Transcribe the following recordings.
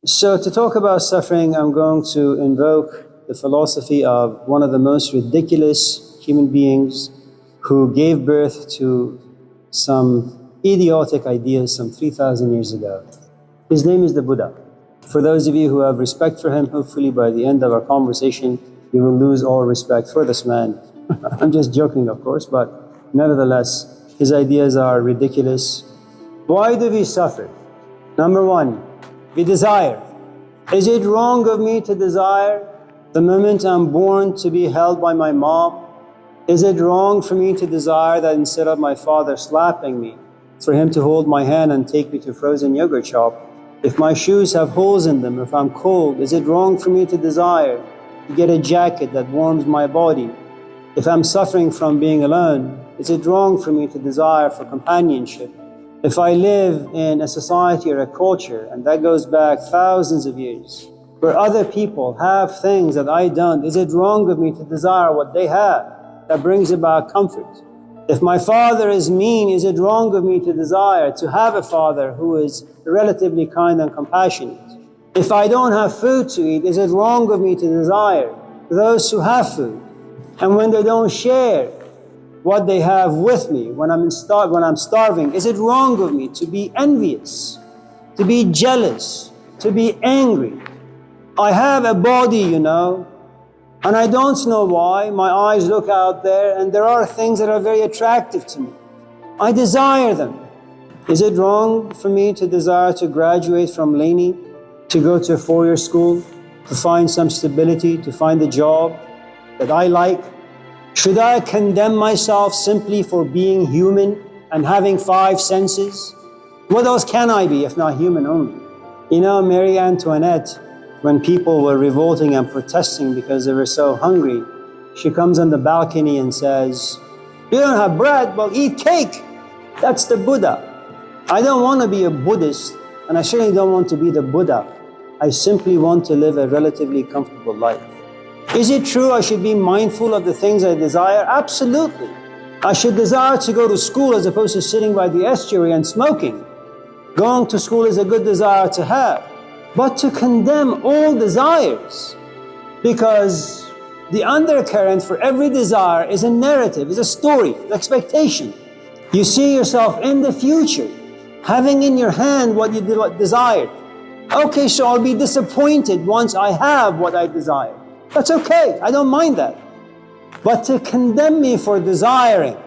So to talk about suffering, I'm going to invoke the philosophy of one of the most ridiculous human beings who gave birth to some idiotic ideas some 3,000 years ago. His name is the Buddha. For those of you who have respect for him, hopefully by the end of our conversation, you will lose all respect for this man. I'm just joking, of course, but nevertheless, his ideas are ridiculous. Why do we suffer? Number one, we desire. Is it wrong of me to desire the moment I'm born to be held by my mom? Is it wrong for me to desire that instead of my father slapping me, for him to hold my hand and take me to frozen yogurt shop? If my shoes have holes in them, if I'm cold, is it wrong for me to desire to get a jacket that warms my body? If I'm suffering from being alone, is it wrong for me to desire for companionship? If I live in a society or a culture, and that goes back thousands of years, where other people have things that I don't, is it wrong of me to desire what they have that brings about comfort? If my father is mean, is it wrong of me to desire to have a father who is relatively kind and compassionate? If I don't have food to eat, is it wrong of me to desire those who have food? And when they don't share what they have with me, when I'm starving, is it wrong of me to be envious, to be jealous, to be angry? I have a body, and I don't know why. My eyes look out there and there are things that are very attractive to me. I desire them. Is it wrong for me to desire to graduate from Laney, to go to a 4-year school, to find some stability, to find a job that I like? Should I condemn myself simply for being human and having 5 senses? What else can I be if not human only? Marie Antoinette, when people were revolting and protesting because they were so hungry, she comes on the balcony and says, "You don't have bread, well eat cake." That's the Buddha. I don't want to be a Buddhist, and I certainly don't want to be the Buddha. I simply want to live a relatively comfortable life. Is it true I should be mindful of the things I desire? Absolutely. I should desire to go to school as opposed to sitting by the estuary and smoking. Going to school is a good desire to have. But to condemn all desires, because the undercurrent for every desire is a narrative, is a story, an expectation. You see yourself in the future, having in your hand what you desired. Okay, so I'll be disappointed once I have what I desire. That's okay, I don't mind that. But to condemn me for desiring,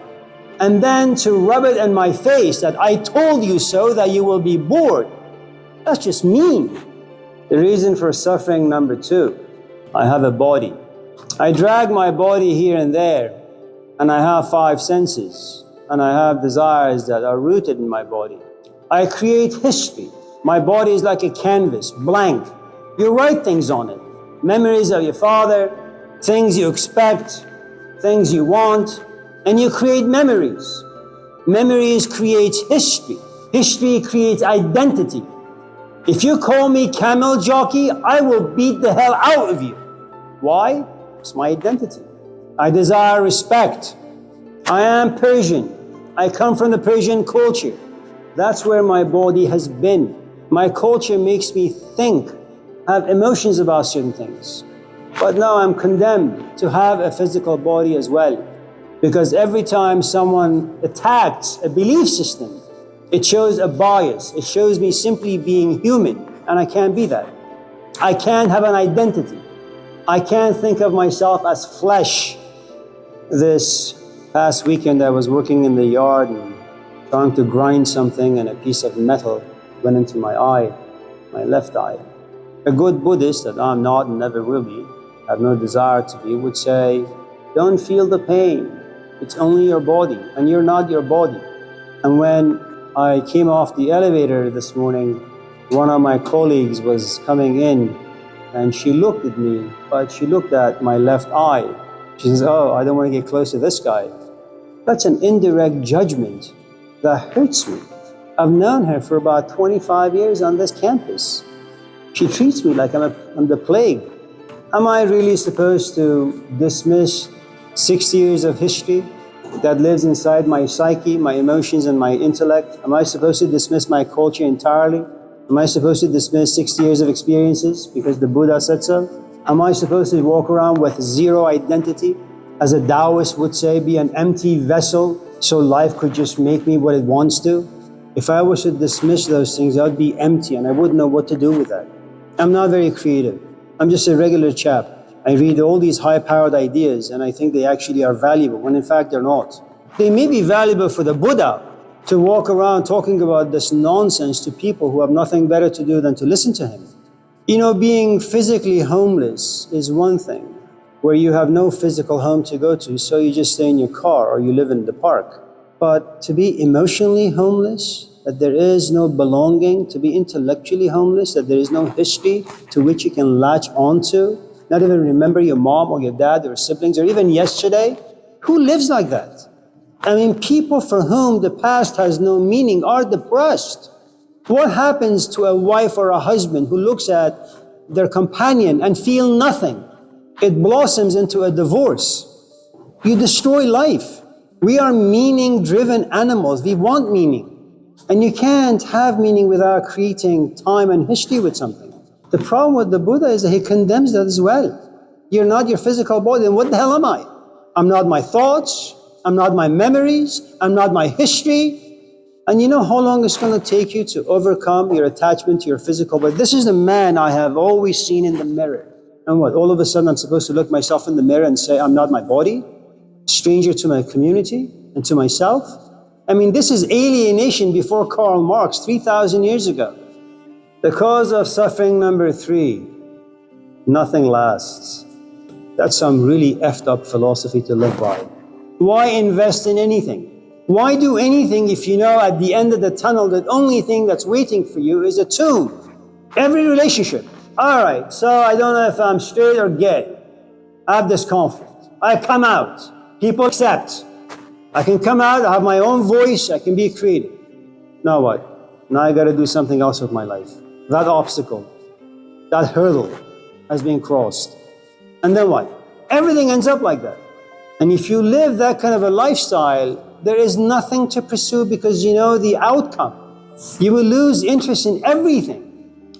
and then to rub it in my face that I told you so, that you will be bored, that's just mean. The reason for suffering, number 2, I have a body. I drag my body here and there, and I have 5 senses, and I have desires that are rooted in my body. I create history. My body is like a canvas, blank. You write things on it. Memories of your father, things you expect, things you want, and you create memories. Memories create history. History creates identity. If you call me camel jockey, I will beat the hell out of you. Why? It's my identity. I desire respect. I am Persian. I come from the Persian culture. That's where my body has been. My culture makes me think, have emotions about certain things. But now I'm condemned to have a physical body as well. Because every time someone attacks a belief system, it shows a bias. It shows me simply being human, and I can't be that. I can't have an identity. I can't think of myself as flesh. This past weekend I was working in the yard and trying to grind something, and a piece of metal went into my eye, my left eye. A good Buddhist, that I'm not and never will be, have no desire to be, would say, don't feel the pain. It's only your body, and you're not your body. And when I came off the elevator this morning, one of my colleagues was coming in, and she looked at me, but she looked at my left eye. She says, "Oh, I don't want to get close to this guy." That's an indirect judgment that hurts me. I've known her for about 25 years on this campus. She treats me like I'm the plague. Am I really supposed to dismiss 60 years of history that lives inside my psyche, my emotions, and my intellect? Am I supposed to dismiss my culture entirely? Am I supposed to dismiss 60 years of experiences because the Buddha said so? Am I supposed to walk around with zero identity? As a Taoist would say, be an empty vessel so life could just make me what it wants to? If I was to dismiss those things, I'd be empty and I wouldn't know what to do with that. I'm not very creative. I'm just a regular chap. I read all these high-powered ideas and I think they actually are valuable, when in fact they're not. They may be valuable for the Buddha to walk around talking about this nonsense to people who have nothing better to do than to listen to him. You know, being physically homeless is one thing, where you have no physical home to go to, so you just stay in your car or you live in the park. But to be emotionally homeless, that there is no belonging, to be intellectually homeless, that there is no history to which you can latch onto, not even remember your mom or your dad or siblings or even yesterday, who lives like that? I mean, people for whom the past has no meaning are depressed. What happens to a wife or a husband who looks at their companion and feel nothing? It blossoms into a divorce. You destroy life. We are meaning-driven animals. We want meaning. And you can't have meaning without creating time and history with something. The problem with the Buddha is that he condemns that as well. You're not your physical body, then what the hell am I? I'm not my thoughts. I'm not my memories. I'm not my history. And you know how long it's going to take you to overcome your attachment to your physical body? This is the man I have always seen in the mirror. And what, all of a sudden I'm supposed to look myself in the mirror and say, I'm not my body, stranger to my community and to myself? I mean, this is alienation before Karl Marx, 3,000 years ago. The cause of suffering number 3, nothing lasts. That's some really effed up philosophy to live by. Why invest in anything? Why do anything if you know at the end of the tunnel the only thing that's waiting for you is a tomb? Every relationship. All right, so I don't know if I'm straight or gay. I have this conflict. I come out. People accept. I can come out, I have my own voice, I can be creative. Now what? Now I got to do something else with my life. That obstacle, that hurdle has been crossed. And then what? Everything ends up like that. And if you live that kind of a lifestyle, there is nothing to pursue because you know the outcome. You will lose interest in everything.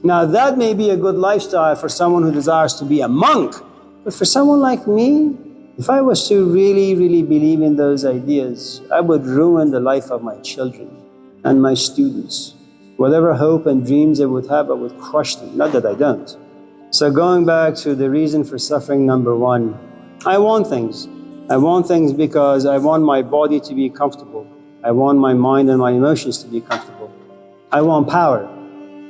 Now that may be a good lifestyle for someone who desires to be a monk, but for someone like me, if I was to really, really believe in those ideas, I would ruin the life of my children and my students. Whatever hope and dreams I would have, I would crush them. Not that I don't. So going back to the reason for suffering number 1, I want things. I want things because I want my body to be comfortable. I want my mind and my emotions to be comfortable. I want power.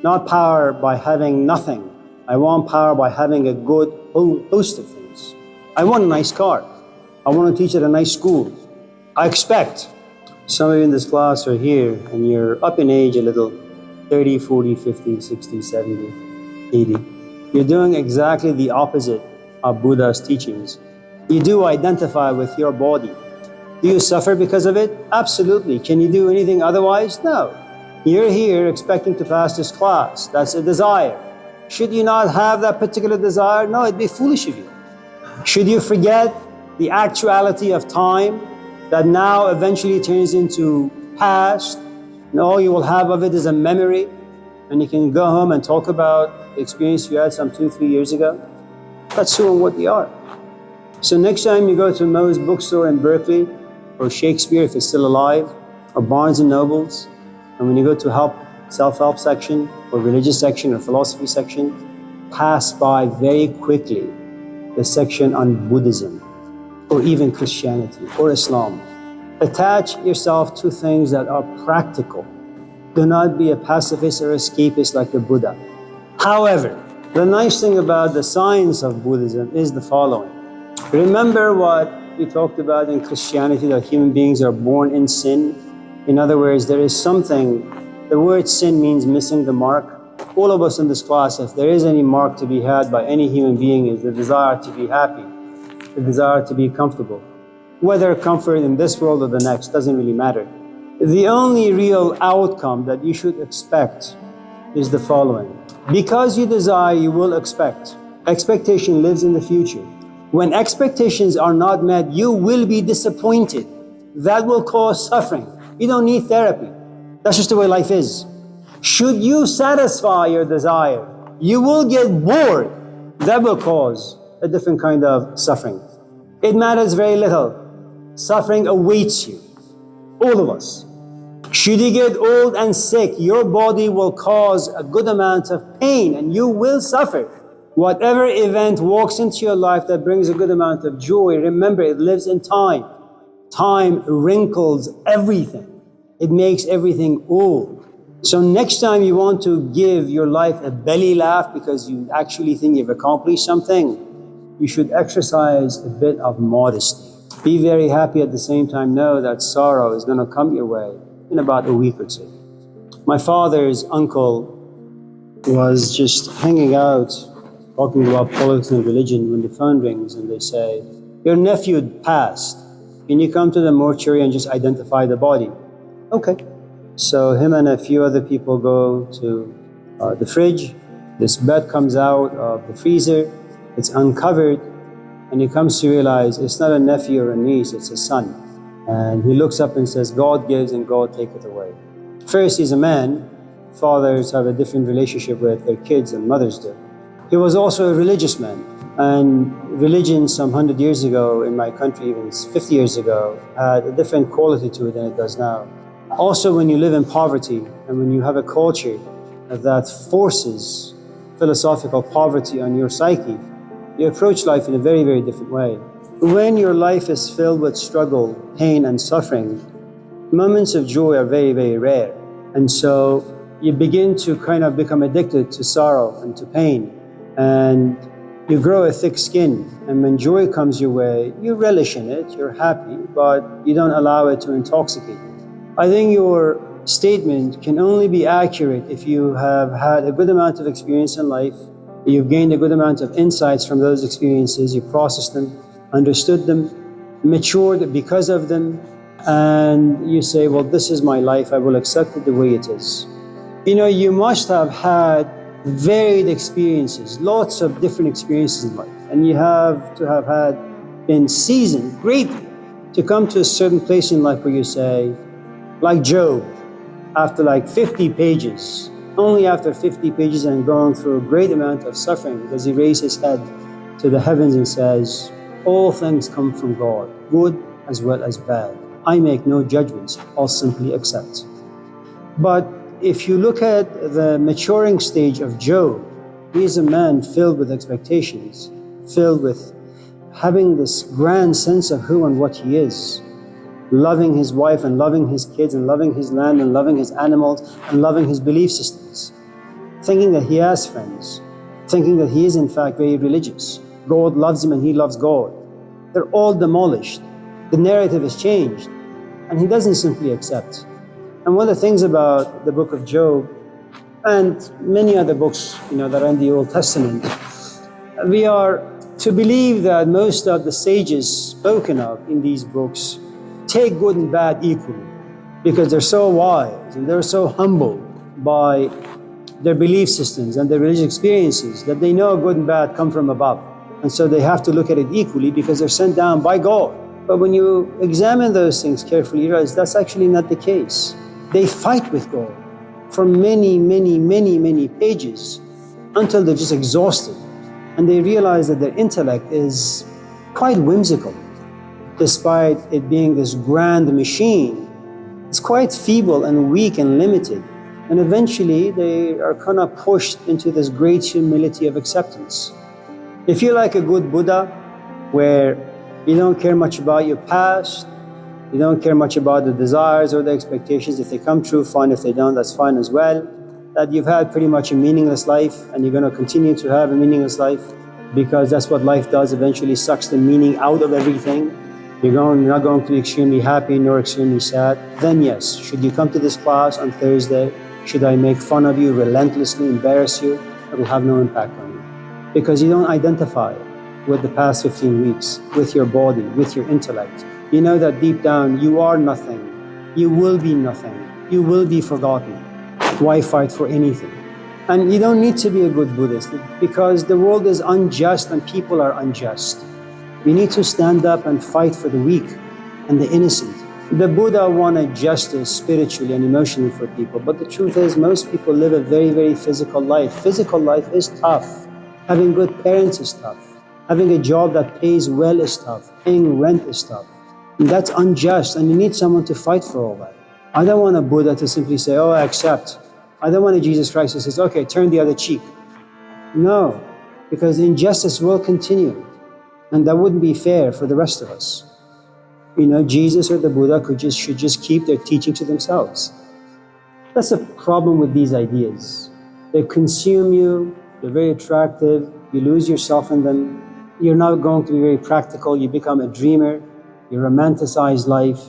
Not power by having nothing. I want power by having a good host of things. I want a nice car. I want to teach at a nice school. I expect. Some of you in this class are here and you're up in age a little, 30, 40, 50, 60, 70, 80. You're doing exactly the opposite of Buddha's teachings. You do identify with your body. Do you suffer because of it? Absolutely. Can you do anything otherwise? No. You're here expecting to pass this class. That's a desire. Should you not have that particular desire? No, it'd be foolish of you. Should you forget the actuality of time that now eventually turns into past, and all you will have of it is a memory, and you can go home and talk about the experience you had some 2-3 years ago? That's who and what we are. So next time you go to Moe's bookstore in Berkeley, or Shakespeare if it's still alive, or Barnes and Nobles, and when you go to self-help section, or religious section, or philosophy section, pass by very quickly the section on Buddhism, or even Christianity, or Islam. Attach yourself to things that are practical. Do not be a pacifist or escapist like the Buddha. However, the nice thing about the science of Buddhism is the following. Remember what we talked about in Christianity, that human beings are born in sin? In other words, there is something, the word sin means missing the mark. All of us in this class, if there is any mark to be had by any human being, is the desire to be happy, the desire to be comfortable. Whether comfort in this world or the next, doesn't really matter. The only real outcome that you should expect is the following. Because you desire, you will expect. Expectation lives in the future. When expectations are not met, you will be disappointed. That will cause suffering. You don't need therapy. That's just the way life is. Should you satisfy your desire, you will get bored. That will cause a different kind of suffering. It matters very little. Suffering awaits you, all of us. Should you get old and sick, your body will cause a good amount of pain and you will suffer. Whatever event walks into your life that brings a good amount of joy, remember it lives in time. Time wrinkles everything. It makes everything old. So next time you want to give your life a belly laugh because you actually think you've accomplished something, you should exercise a bit of modesty. Be very happy at the same time. Know that sorrow is going to come your way in about a week or two. My father's uncle was just hanging out, talking about politics and religion when the phone rings and they say, "Your nephew passed. Can you come to the mortuary and just identify the body?" Okay. So him and a few other people go to the fridge. This bed comes out of the freezer. It's uncovered. And he comes to realize it's not a nephew or a niece, it's a son. And he looks up and says, "God gives and God taketh away." First, he's a man. Fathers have a different relationship with their kids than mothers do. He was also a religious man. And religion some 100 years ago in my country, even 50 years ago, had a different quality to it than it does now. Also, when you live in poverty and when you have a culture that forces philosophical poverty on your psyche, you approach life in a very, very different way. When your life is filled with struggle, pain, and suffering, moments of joy are very, very rare. And so you begin to kind of become addicted to sorrow and to pain. And you grow a thick skin. And when joy comes your way, you relish in it, you're happy, but you don't allow it to intoxicate you. I think your statement can only be accurate if you have had a good amount of experience in life, you've gained a good amount of insights from those experiences, you processed them, understood them, matured because of them, and you say, well, this is my life, I will accept it the way it is. You know, you must have had varied experiences, lots of different experiences in life, and you have to have been seasoned greatly to come to a certain place in life where you say, like Job, after like 50 pages, only after 50 pages and going through a great amount of suffering, does he raise his head to the heavens and says, all things come from God, good as well as bad. I make no judgments, I'll simply accept. But if you look at the maturing stage of Job, he is a man filled with expectations, filled with having this grand sense of who and what he is, loving his wife and loving his kids and loving his land and loving his animals and loving his belief systems, thinking that he has friends, thinking that he is in fact very religious. God loves him and he loves God. They're all demolished. The narrative has changed and he doesn't simply accept. And one of the things about the book of Job and many other books, that are in the Old Testament, we are to believe that most of the sages spoken of in these books take good and bad equally, because they're so wise and they're so humbled by their belief systems and their religious experiences that they know good and bad come from above. And so they have to look at it equally because they're sent down by God. But when you examine those things carefully, you realize that's actually not the case. They fight with God for many, many, many, many pages until they're just exhausted. And they realize that their intellect is quite whimsical. Despite it being this grand machine, it's quite feeble and weak and limited. And eventually they are kind of pushed into this great humility of acceptance. If you're like a good Buddha, where you don't care much about your past, you don't care much about the desires or the expectations, if they come true, fine. If they don't, that's fine as well. That you've had pretty much a meaningless life and you're going to continue to have a meaningless life because that's what life does, eventually sucks the meaning out of everything. You're not going to be extremely happy nor extremely sad. Then yes, should you come to this class on Thursday, should I make fun of you, relentlessly embarrass you? It will have no impact on you. Because you don't identify with the past 15 weeks, with your body, with your intellect. You know that deep down you are nothing. You will be nothing. You will be forgotten. Why fight for anything? And you don't need to be a good Buddhist because the world is unjust and people are unjust. We need to stand up and fight for the weak and the innocent The Buddha wanted justice spiritually and emotionally for people, but the truth is most people live a very, very physical life. Physical life is tough. Having good parents is tough. Having a job that pays well is tough. Paying rent is tough. And that's unjust, and you need someone to fight for all that. I don't want a Buddha to simply say, oh, I accept. I don't want a Jesus Christ who says, okay, turn the other cheek. No, because injustice will continue, and that wouldn't be fair for the rest of us. Jesus or the Buddha should just keep their teaching to themselves. That's a problem with these ideas. They consume you, they're very attractive, you lose yourself in them, you're not going to be very practical, you become a dreamer, you romanticize life,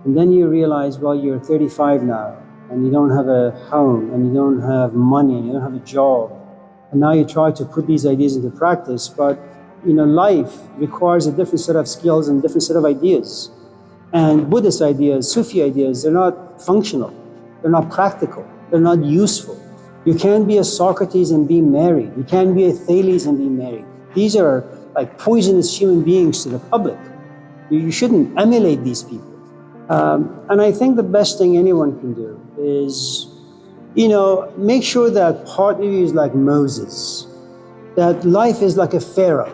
and then you realize, well, you're 35 now, and you don't have a home, and you don't have money, and you don't have a job, and now you try to put these ideas into practice, but life requires a different set of skills and a different set of ideas. And Buddhist ideas, Sufi ideas, they're not functional, they're not practical, they're not useful. You can't be a Socrates and be married. You can't be a Thales and be married. These are like poisonous human beings to the public. You shouldn't emulate these people. And I think the best thing anyone can do is, make sure that part of you is like Moses, that life is like a pharaoh.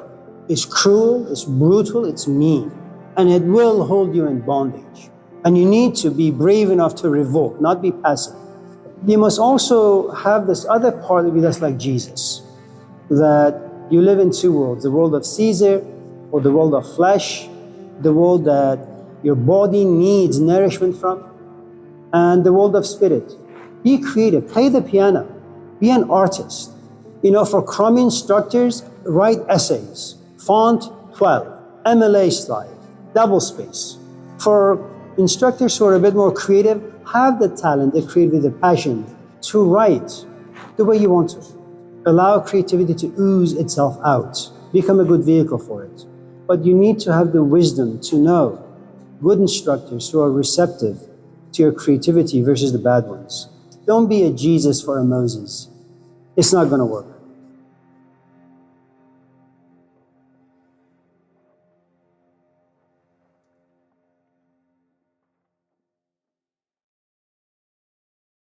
It's cruel, it's brutal, it's mean, and it will hold you in bondage. And you need to be brave enough to revolt, not be passive. You must also have this other part of you that's like Jesus, that you live in two worlds, the world of Caesar or the world of flesh, the world that your body needs nourishment from, and the world of spirit. Be creative, play the piano, be an artist. For Crumb instructors, write essays, font 12, MLA style, double space. For instructors who are a bit more creative, have the talent, the creativity, the passion to write the way you want to. Allow creativity to ooze itself out. Become a good vehicle for it. But you need to have the wisdom to know good instructors who are receptive to your creativity versus the bad ones. Don't be a Jesus for a Moses. It's not going to work.